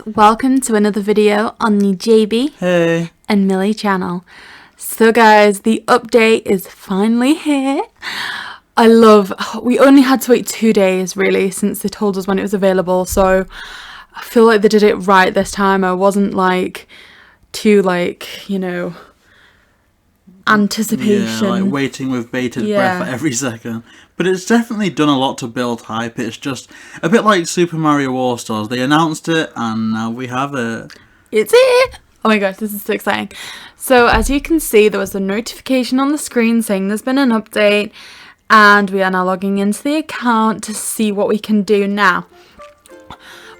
Welcome to another video on the JB and Millie channel. So guys, the update is finally here. We only had to wait 2 days really since they told us when it was available, so I feel like they did it right this time. I wasn't anticipation. Yeah, like waiting with bated breath for every second. But it's definitely done a lot to build hype. It's just a bit like Super Mario All-Stars. They announced it and now we have it. It's it! Oh my gosh, this is so exciting. So as you can see, there was a notification on the screen saying there's been an update, and we are now logging into the account to see what we can do now.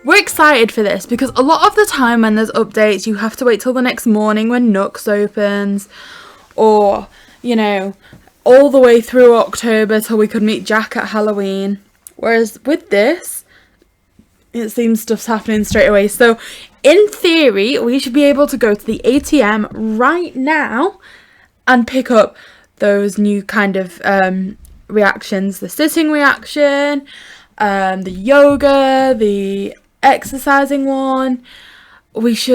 We're excited for this because a lot of the time when there's updates, you have to wait till the next morning when Nooks opens, or, all the way through October till we could meet Jack at Halloween. Whereas with this, it seems stuff's happening straight away. So in theory, we should be able to go to the ATM right now and pick up those new kind of reactions. The sitting reaction, the yoga, the exercising one. There's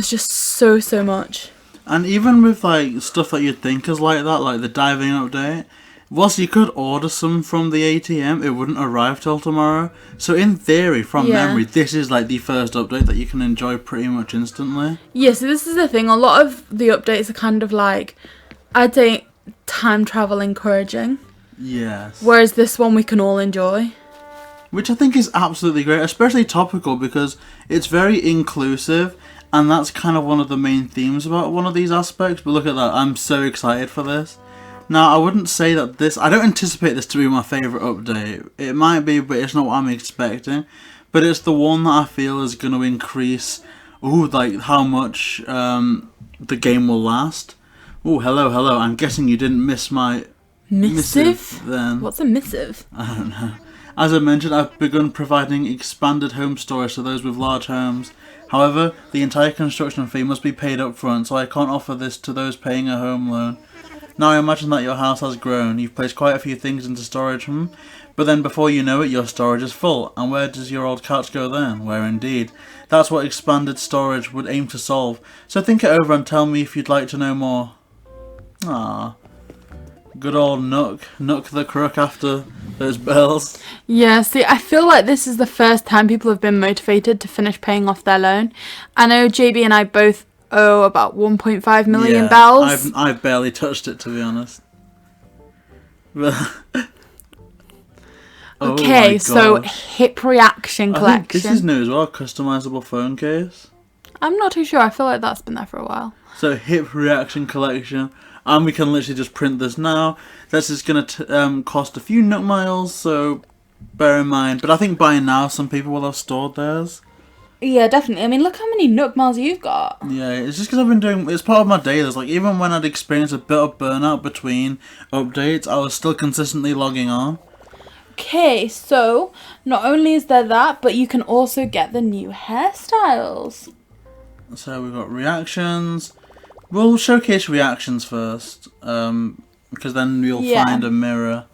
just so much. And even with stuff that you'd think is like that, like the diving update, whilst you could order some from the ATM, it wouldn't arrive till tomorrow. So in theory, from memory, this is the first update that you can enjoy pretty much instantly. Yeah, so this is the thing. A lot of the updates are kind of I'd say, time travel encouraging. Yes. Whereas this one we can all enjoy. Which I think is absolutely great, especially topical because it's very inclusive. And that's kind of one of the main themes about one of these aspects. But look at that, I'm so excited for this. Now, I wouldn't say that I don't anticipate this to be my favourite update. It might be, but it's not what I'm expecting. But it's the one that I feel is going to increase, how much the game will last. Oh, hello. I'm guessing you didn't miss my missive then. What's a missive? I don't know. As I mentioned, I've begun providing expanded home storage to those with large homes. However, the entire construction fee must be paid up front, so I can't offer this to those paying a home loan. Now I imagine that your house has grown. You've placed quite a few things into storage, but then before you know it, your storage is full. And where does your old couch go then? Where indeed. That's what expanded storage would aim to solve. So think it over and tell me if you'd like to know more. Ah, good old Nook the crook after those bells. Yeah, see, I feel like this is the first time people have been motivated to finish paying off their loan. I know JB and I both owe about 1.5 million bells. I've barely touched it, to be honest. Okay, so hip reaction collection. I think this is new as well, customizable phone case. I'm not too sure, I feel like that's been there for a while. So hip reaction collection. And we can literally just print this now. This is going to cost a few Nook miles, so bear in mind. But I think by now some people will have stored theirs. Yeah, definitely. I mean, look how many Nook miles you've got. Yeah, it's just because I've been doing... It's part of my dailies. Even when I'd experienced a bit of burnout between updates, I was still consistently logging on. Okay, so not only is there that, but you can also get the new hairstyles. So we've got reactions... We'll showcase reactions first, because then you'll find a mirror.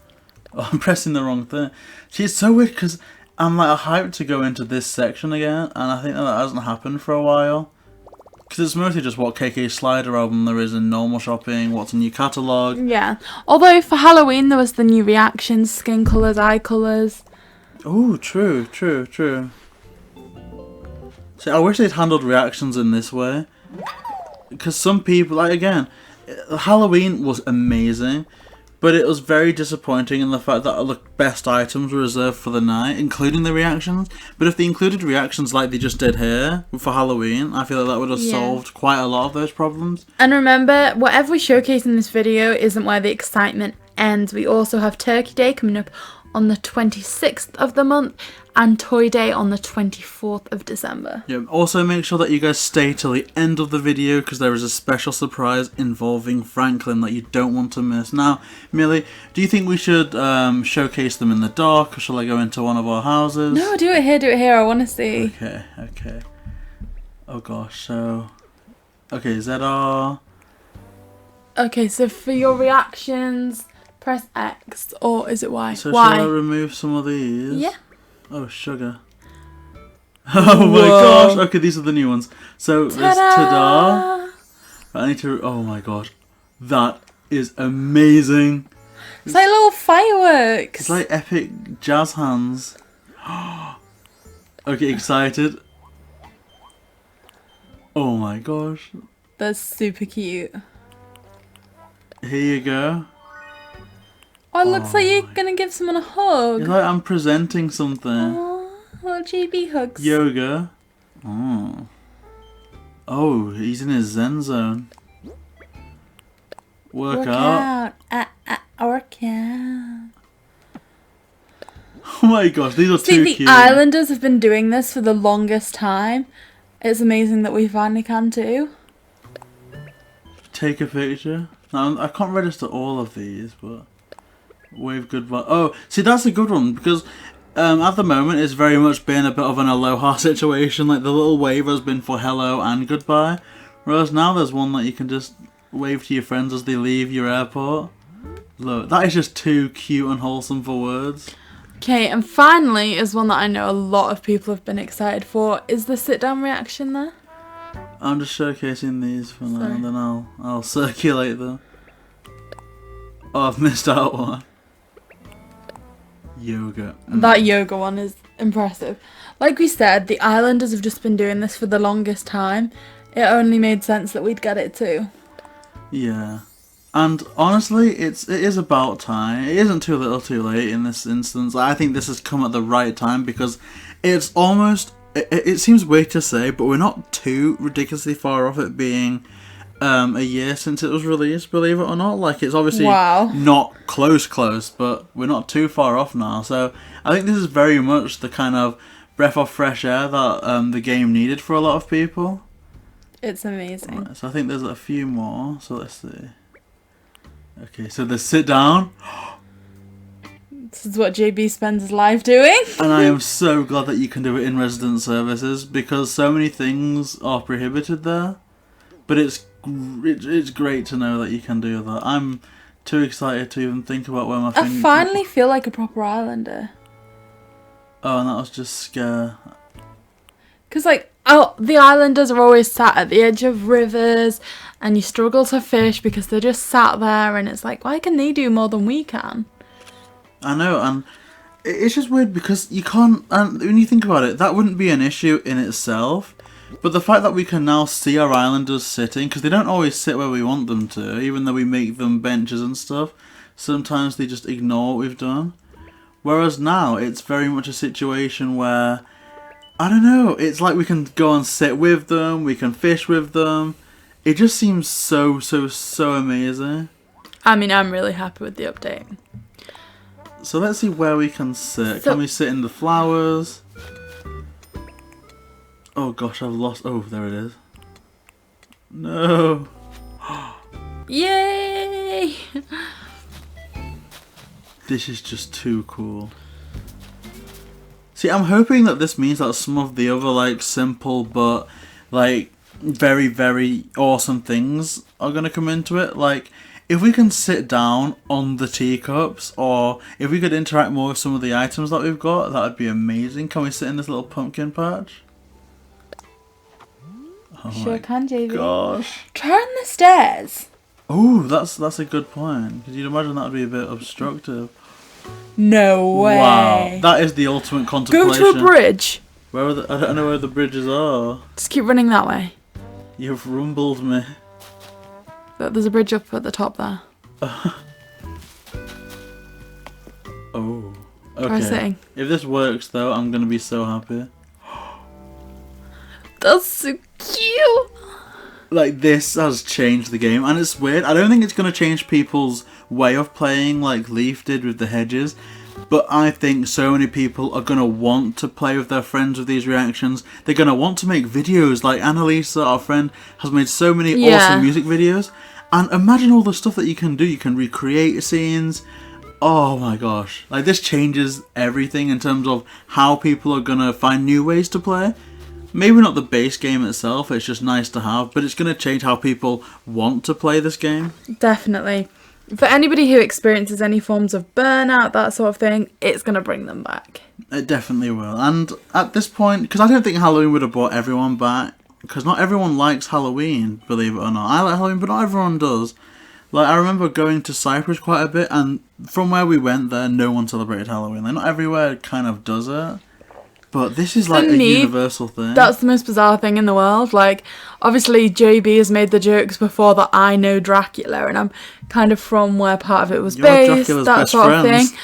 Oh, I'm pressing the wrong thing. See, it's so weird because I'm hyped to go into this section again, and I think that hasn't happened for a while. Because it's mostly just what KK Slider album there is in normal shopping, what's a new catalogue. Yeah, although for Halloween there was the new reactions, skin colours, eye colours. Oh, true. See, I wish they'd handled reactions in this way. Because some people, Halloween was amazing, but it was very disappointing in the fact that the best items were reserved for the night, including the reactions. But if they included reactions like they just did here for Halloween, I feel like that would have solved quite a lot of those problems. And remember, whatever we showcase in this video isn't where the excitement ends. We also have Turkey Day coming up on the 26th of the month and Toy Day on the 24th of December. Yeah, also make sure that you guys stay till the end of the video because there is a special surprise involving Franklin that you don't want to miss. Now, Millie, do you think we should showcase them in the dark, or shall I go into one of our houses? No, do it here, I want to see. Okay. Oh gosh, so... Okay, ZR... Okay, so for your reactions... Press X, or is it Y? So Y. should I remove some of these? Yeah. Oh, sugar. Oh my Whoa. gosh. Okay, these are the new ones. So there's Ta-da! ta-da. I need to... Oh my gosh. That is amazing. It's like little fireworks. It's like epic jazz hands. Okay, excited. Oh my gosh. That's super cute. Here you go. Oh, it looks like you're gonna give someone a hug. It's like I'm presenting something. Aww, little GB hugs. Yoga. Oh. Oh, he's in his zen zone. Work out. Work out. Oh my gosh, these are See, too the cute. Islanders have been doing this for the longest time. It's amazing that we finally can too. Take a picture. Now, I can't register all of these, but wave goodbye. Oh, see, that's a good one because at the moment it's very much been a bit of an aloha situation. Like the little wave has been for hello and goodbye, whereas now there's one that you can just wave to your friends as they leave your airport. Look, that is just too cute and wholesome for words. Okay, and finally is one that I know a lot of people have been excited for. Is the sit down reaction there? I'm just showcasing these for now, Sorry. and then I'll circulate them. Oh, I've missed out one. Yoga. That yoga one is impressive. Like we said, the Islanders have just been doing this for the longest time. It only made sense that we'd get it too. Yeah. And honestly, it is about time. It isn't too little too late in this instance. I think this has come at the right time because it's almost... It seems weird to say, but we're not too ridiculously far off it being a year since it was released, believe it or not. Like, it's obviously not close, but we're not too far off now. So I think this is very much the kind of breath of fresh air that the game needed for a lot of people. It's amazing. Right, so I think there's a few more. So let's see. Okay, so the sit down. This is what JB spends his life doing. And I am so glad that you can do it in resident services because so many things are prohibited there. But it's great to know that you can do that. I'm too excited to even think about where my I finger... finally feel like a proper Islander. Oh, and that was just scare. Because, like, the Islanders are always sat at the edge of rivers and you struggle to fish because they're just sat there and it's like, why can they do more than we can? I know, and it's just weird because you can't... And when you think about it, that wouldn't be an issue in itself. But the fact that we can now see our Islanders sitting, because they don't always sit where we want them to, even though we make them benches and stuff, sometimes they just ignore what we've done. Whereas now, it's very much a situation where, I don't know, it's like we can go and sit with them, we can fish with them. It just seems so amazing. I mean, I'm really happy with the update. So let's see where we can sit. So, can we sit in the flowers? Oh gosh, I've lost... Oh, there it is. No. yay! This is just too cool. See, I'm hoping that this means that some of the other, like, simple but, like, very awesome things are going to come into it. Like, if we can sit down on the teacups, or if we could interact more with some of the items that we've got, that would be amazing. Can we sit in this little pumpkin patch? Oh Sure can, JB. Gosh. Try on the stairs. Oh, that's a good point. Because you'd imagine that would be a bit obstructive. No way. Wow, that is the ultimate contemplation. Go to a bridge. Where are I don't know where the bridges are. Just keep running that way. You've rumbled me. Look, there's a bridge up at the top there. Oh. Try Okay. sitting. If this works though, I'm gonna be so happy. That's so cute. Like, this has changed the game, and it's weird. I don't think it's gonna change people's way of playing like Leaf did with the hedges, but I think so many people are gonna want to play with their friends with these reactions. They're gonna want to make videos. Like Annalisa, our friend, has made so many awesome music videos, and imagine all the stuff that you can do. You can recreate scenes. Oh my gosh, like, this changes everything in terms of how people are gonna find new ways to play. Maybe not the base game itself, it's just nice to have, but it's going to change how people want to play this game. Definitely. For anybody who experiences any forms of burnout, that sort of thing, it's going to bring them back. It definitely will. And at this point, because I don't think Halloween would have brought everyone back, because not everyone likes Halloween, believe it or not. I like Halloween, but not everyone does. Like, I remember going to Cyprus quite a bit, and from where we went there, no one celebrated Halloween. Like, not everywhere kind of does it. But this is like a universal thing. That's the most bizarre thing in the world. Like, obviously, JB has made the jokes before that I know Dracula, and I'm kind of from where part of it was based, Dracula's that best sort of friends. thing.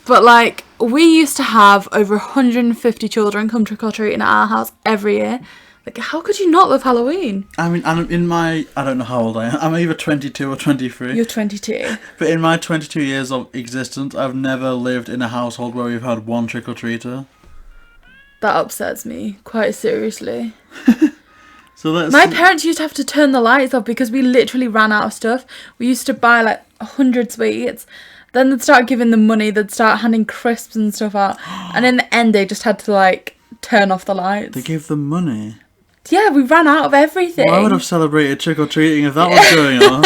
But, like, we used to have over 150 children come trick-or-treating at our house every year. Like, how could you not love Halloween? I mean, I don't know how old I am. I'm either 22 or 23. You're 22. But in my 22 years of existence, I've never lived in a household where we've had one trick-or-treater. That upsets me, quite seriously. So My parents used to have to turn the lights off because we literally ran out of stuff. We used to buy like 100 sweets. Then they'd start giving them money. They'd start handing crisps and stuff out. And in the end, they just had to like turn off the lights. They gave them money? Yeah, we ran out of everything. Well, I would have celebrated trick-or-treating if that was going on.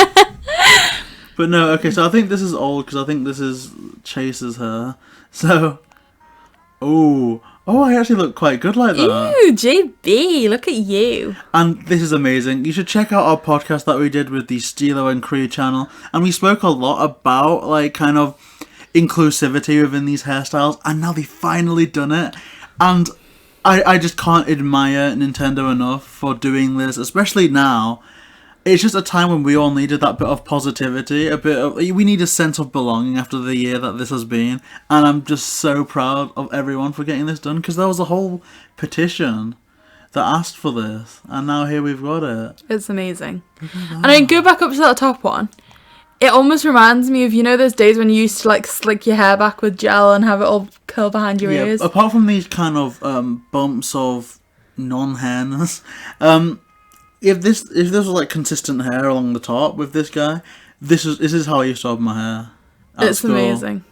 But no, okay, so I think this is old because I think this is Chase's hair. So, Oh, I actually look quite good like that. Ew, JB, look at you. And this is amazing. You should check out our podcast that we did with the Stilo and Crew channel. And we spoke a lot about, like, kind of inclusivity within these hairstyles. And now they've finally done it. And I just can't admire Nintendo enough for doing this, especially now. It's just a time when we all needed that bit of positivity, we need a sense of belonging after the year that this has been, and I'm just so proud of everyone for getting this done, because there was a whole petition that asked for this, and now here we've got it. It's amazing. And I go back up to that top one. It almost reminds me of, you know, those days when you used to like slick your hair back with gel and have it all curl behind your ears? Apart from these kind of bumps of non-hairness, If this was like consistent hair along the top with this guy, this is how I used to have my hair. It's school. Amazing.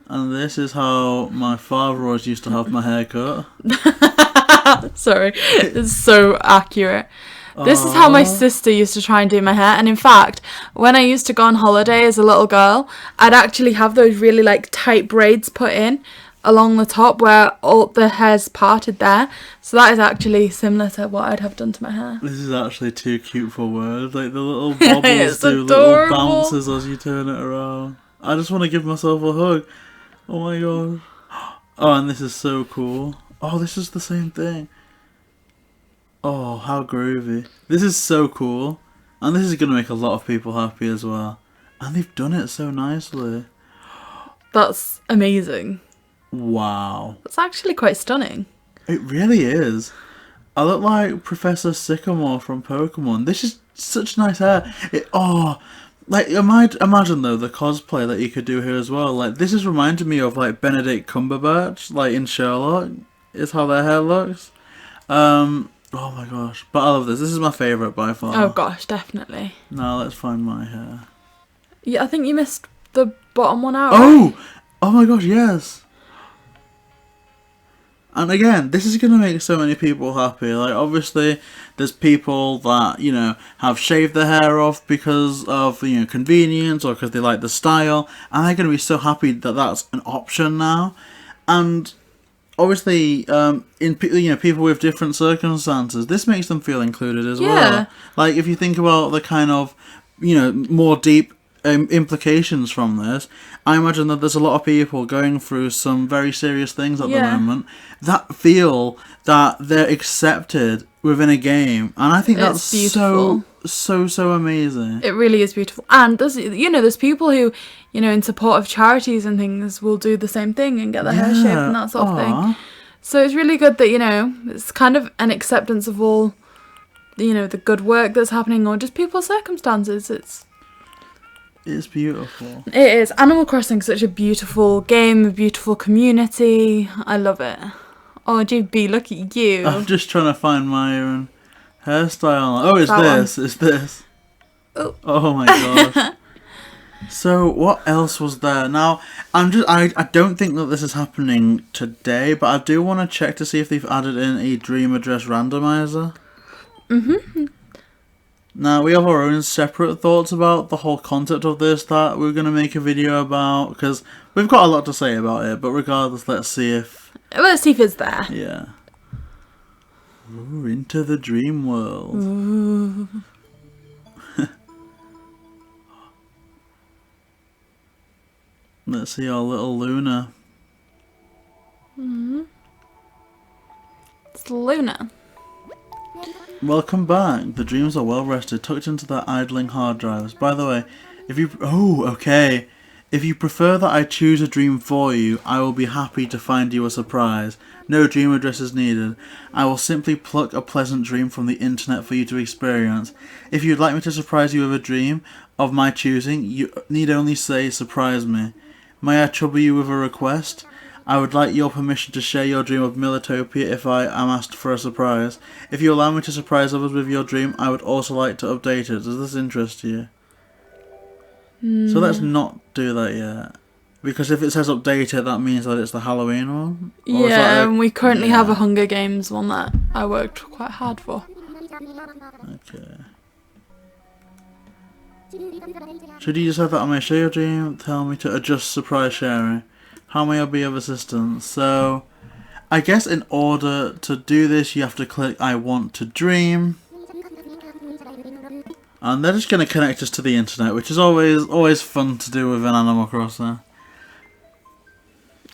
And this is how my father always used to have my hair cut. Sorry, it's so accurate. This is how my sister used to try and do my hair. And in fact, when I used to go on holiday as a little girl, I'd actually have those really like tight braids put in along the top where all the hair's parted there. So that is actually similar to what I'd have done to my hair. This is actually too cute for words. Like the little bobbles do adorable. Little bounces as you turn it around. I just want to give myself a hug. Oh my god. Oh, and this is so cool. Oh, this is the same thing. Oh, how groovy. This is so cool. And this is going to make a lot of people happy as well. And they've done it so nicely. That's amazing. Wow. That's actually quite stunning. It really is. I look like Professor Sycamore from Pokemon. This is such nice hair. Imagine though the cosplay that you could do here as well. Like, this is reminding me of like Benedict Cumberbatch, like in Sherlock, is how their hair looks. Oh my gosh. But I love this. This is my favourite by far. Oh gosh, definitely. Now let's find my hair. Yeah, I think you missed the bottom one out. Oh! Right? Oh my gosh, yes. And again, this is going to make so many people happy. Like, obviously, there's people that, you know, have shaved their hair off because of, you know, convenience or because they like the style. And they're going to be so happy that that's an option now. And obviously, people with different circumstances, this makes them feel included as well. Like, if you think about the kind of, you know, more deep implications from this, I imagine that there's a lot of people going through some very serious things at the moment that feel that they're accepted within a game, and I think that's beautiful. so amazing. It really is beautiful. And there's people who, you know, in support of charities and things will do the same thing and get their hair shaved and that sort of thing. So it's really good that, you know, it's kind of an acceptance of all, you know, the good work that's happening or just people's circumstances. It's beautiful. It is. Animal Crossing is such a beautiful game, a beautiful community. I love it. Oh, JB, look at you. I'm just trying to find my own hairstyle. Oh, It's this. Oh my gosh. So, what else was there? Now, I don't think that this is happening today, but I do want to check to see if they've added in a Dream Address randomizer. Now, we have our own separate thoughts about the whole concept of this that we're going to make a video about, because we've got a lot to say about it, but regardless, let's see if it's there. Yeah. Ooh, into the dream world. Ooh. Let's see our little Luna. It's Luna. Welcome back. The dreams are well rested, tucked into their idling hard drives. By the way, if you... Oh, okay. If you prefer that I choose a dream for you, I will be happy to find you a surprise. No dream addresses needed. I will simply pluck a pleasant dream from the internet for you to experience. If you'd like me to surprise you with a dream of my choosing, you need only say, surprise me. May I trouble you with a request? I would like your permission to share your dream of Militopia if I am asked for a surprise. If you allow me to surprise others with your dream, I would also like to update it. Does this interest you? So let's not do that yet. Because if it says updated, that means that it's the Halloween one? Or Yeah, and we currently have a Hunger Games one that I worked quite hard for. Okay. Should you decide that I may share your dream, tell me to adjust surprise sharing. How may I be of assistance? So, I guess in order to do this, you have to click I want to dream. And they're just going to connect us to the internet, which is always fun to do with an Animal Crossing.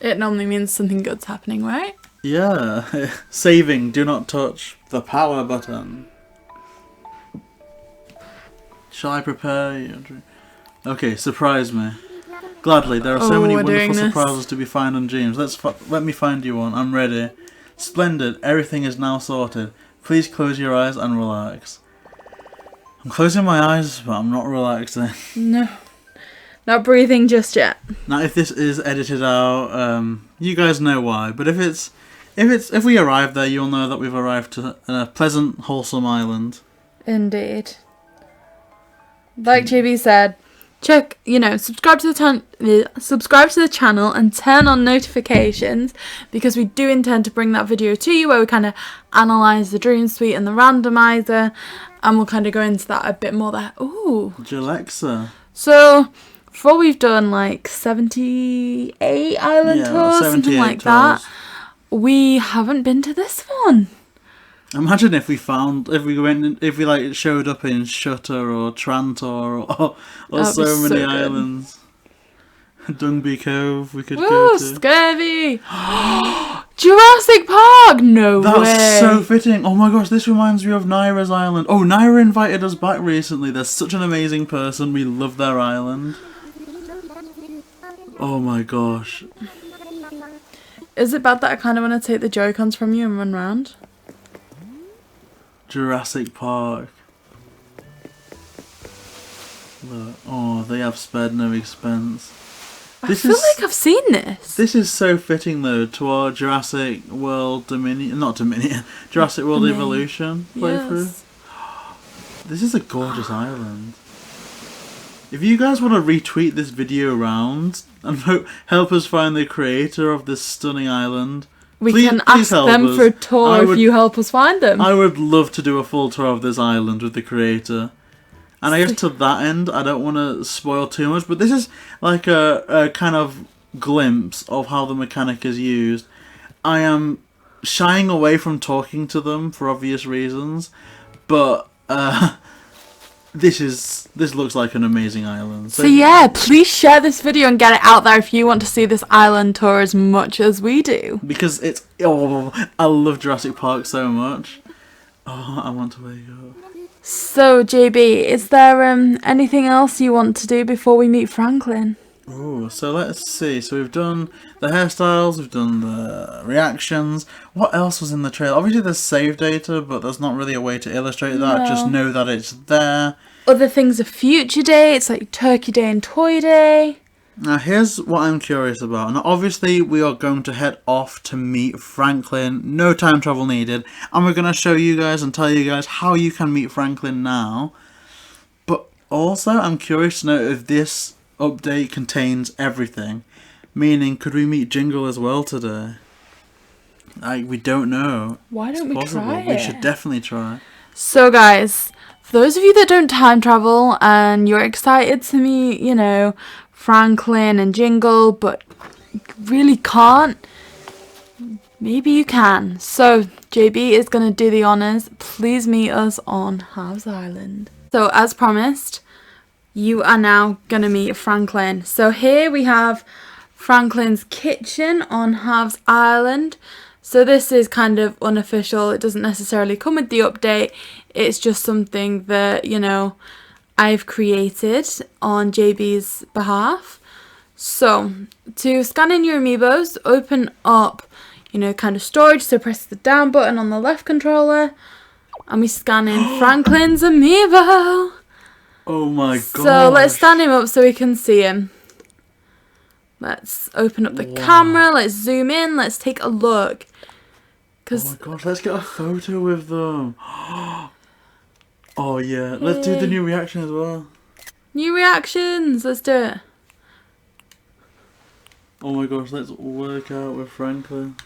It normally means something good's happening, right? Yeah. Saving, do not touch the power button. Shall I prepare you? Okay, surprise me. Gladly, there are so many wonderful surprises to be found on dreams. Let me find you one. I'm ready. Splendid. Everything is now sorted. Please close your eyes and relax. I'm closing my eyes, but I'm not relaxing. No. Not breathing just yet. Now, if this is edited out, you guys know why. But if we arrive there, you'll know that we've arrived to a pleasant, wholesome island. Indeed. Like JB said, subscribe to the channel and turn on notifications, because we do intend to bring that video to you where we kind of analyse the Dream Suite and the Randomizer, and we'll kind of go into that a bit more there. Ooh. Jalexa. So, before we've done like 78 island tours, something like that, we haven't been to this one. Imagine if we showed up in Shutter or Trantor or so many islands. Dungby Cove we could go to. Scurvy! Jurassic Park! No way! That's so fitting. Oh my gosh, this reminds me of Naira's island. Oh, Naira invited us back recently. They're such an amazing person. We love their island. Oh my gosh. Is it bad that I kind of want to take the Joy-Cons from you and run round? Jurassic Park. Look. Oh, they have spared no expense. I feel like I've seen this. This is so fitting though to our Jurassic World Jurassic World Evolution playthrough. Yes. This is a gorgeous island. If you guys want to retweet this video around and help us find the creator of this stunning island, we can ask them for a tour if you help us find them. I would love to do a full tour of this island with the creator. And I guess to that end, I don't want to spoil too much, but this is like a kind of glimpse of how the mechanic is used. I am shying away from talking to them for obvious reasons, but this looks like an amazing island. So yeah, please share this video and get it out there if you want to see this island tour as much as we do. Because I love Jurassic Park so much. Oh, I want to wake up. So JB, is there anything else you want to do before we meet Franklin? Oh, so let's see. So we've done the hairstyles, we've done the reactions. What else was in the trailer? Obviously there's save data, but there's not really a way to illustrate that. No. Just know that it's there. Other things are future dates, like Turkey Day and Toy Day. Now here's what I'm curious about. Now obviously we are going to head off to meet Franklin. No time travel needed. And we're going to show you guys and tell you guys how you can meet Franklin now. But also I'm curious to know if this update contains everything. Meaning, could we meet Jingle as well today? We don't know. Why don't we try it? We should definitely try. So guys, for those of you that don't time travel and you're excited to meet, you know, Franklin and Jingle, but really can't, maybe you can. So JB is going to do the honours. Please meet us on Halves Island. So as promised, you are now going to meet Franklin. So here we have Franklin's kitchen on Halves Island. So this is kind of unofficial. It doesn't necessarily come with the update. It's just something that, you know, I've created on JB's behalf. So to scan in your Amiibos, open up, you know, kind of storage. So press the down button on the left controller and we scan in Franklin's Amiibo. Oh my god. So let's stand him up so we can see him. Let's open up the camera. Let's zoom in. Let's take a look. Oh my gosh, let's get a photo with them. Oh yeah, let's do the new reaction as well. New reactions. Let's do it. Oh my gosh, let's work out with Franklin.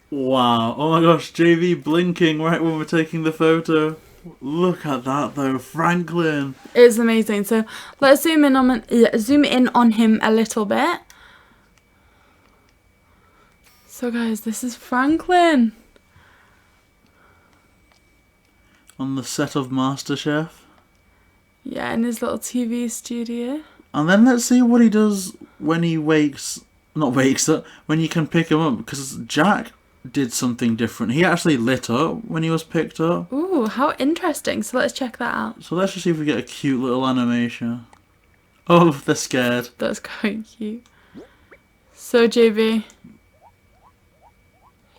Wow. Oh my gosh, JV blinking right when we're taking the photo. Look at that though, Franklin. It's amazing. So let's zoom in on him a little bit. So guys, this is Franklin. On the set of MasterChef. Yeah, in his little TV studio. And then let's see what he does when he wakes. Not wakes up, when you can pick him up. Because Jack did something different. He actually lit up when he was picked up. Ooh, how interesting. So let's check that out. So let's just see if we get a cute little animation. Oh, they're scared. That's quite cute. So JB,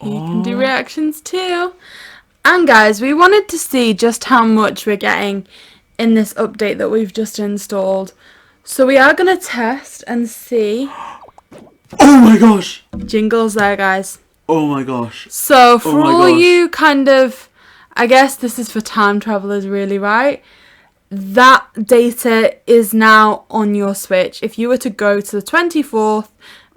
you can do reactions too. And guys, we wanted to see just how much we're getting in this update that we've just installed. So we are going to test and see. Oh my gosh! Jingle's there, guys. Oh my gosh. So for all you kind of, I guess this is for time travelers really, right? That data is now on your Switch. If you were to go to the 24th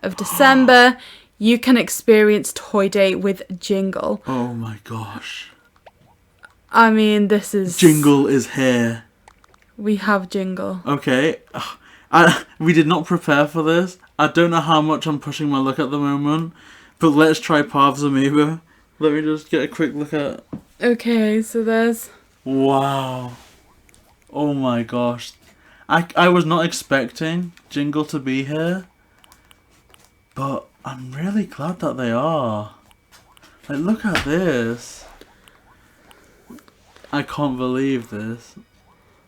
of December, you can experience Toy Day with Jingle. Oh my gosh. I mean, this is... Jingle is here. We have Jingle. Okay. We did not prepare for this. I don't know how much I'm pushing my luck at the moment. But let's try Parv's Amiibo. Let me just get a quick look at... Okay, so there's... Wow. Oh my gosh. I was not expecting Jingle to be here. But I'm really glad that they are. Like, look at this. I can't believe this.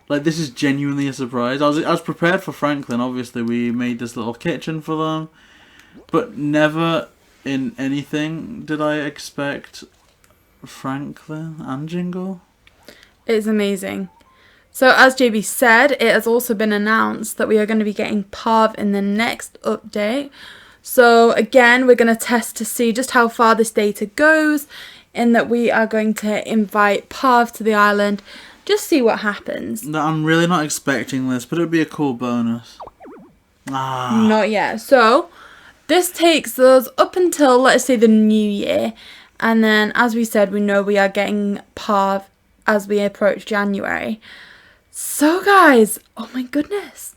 Like, this is genuinely a surprise. I was prepared for Franklin. Obviously, we made this little kitchen for them. But never in anything did I expect Franklin and Jingle. It's amazing. So as JB said, it has also been announced that we are going to be getting Parv in the next update. So again, we're going to test to see just how far this data goes, in that we are going to invite Parv to the island, just see what happens. No, I'm really not expecting this, but it would be a cool bonus. Not yet. So this takes us up until, let's say, the new year. And then, as we said, we know we are getting Parv as we approach January. So guys, oh my goodness.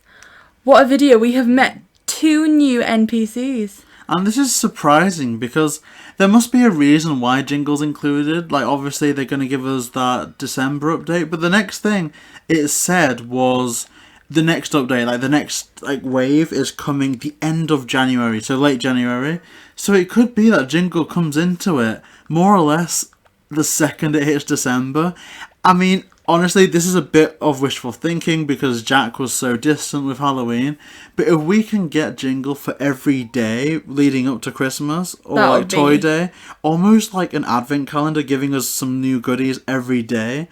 What a video. We have met 2 new NPCs. And this is surprising because there must be a reason why Jingle's included. Like, obviously they're going to give us that December update. But the next thing it said was the next update, like the next wave is coming the end of January. So late January. So it could be that Jingle comes into it more or less the second it hits December. I mean, honestly, this is a bit of wishful thinking because Jack was so distant with Halloween. But if we can get Jingle for every day leading up to Christmas, or like Toy Day, almost like an advent calendar giving us some new goodies every day,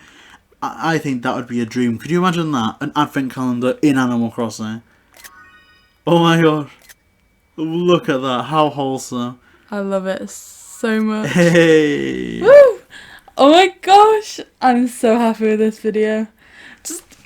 I think that would be a dream. Could you imagine that? An advent calendar in Animal Crossing. Oh my gosh. Look at that. How wholesome. I love it so much. Hey. Woo! Oh my gosh, I'm so happy with this video.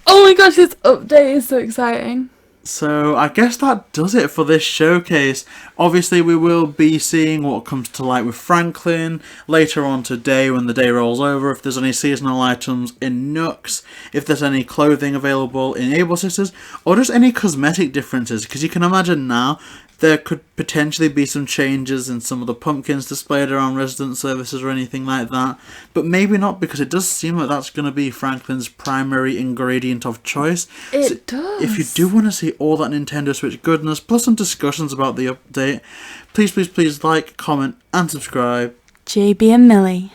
Oh my gosh, this update is so exciting. So I guess that does it for this showcase. Obviously we will be seeing what comes to light with Franklin later on today when the day rolls over, if there's any seasonal items in Nooks, if there's any clothing available in Able Sisters, or just any cosmetic differences, because you can imagine now there could potentially be some changes in some of the pumpkins displayed around resident services or anything like that, but maybe not, because it does seem like that's going to be Franklin's primary ingredient of choice. It does. If you do want to see all that Nintendo Switch goodness, plus some discussions about the update, please like, comment and subscribe. JB and Millie.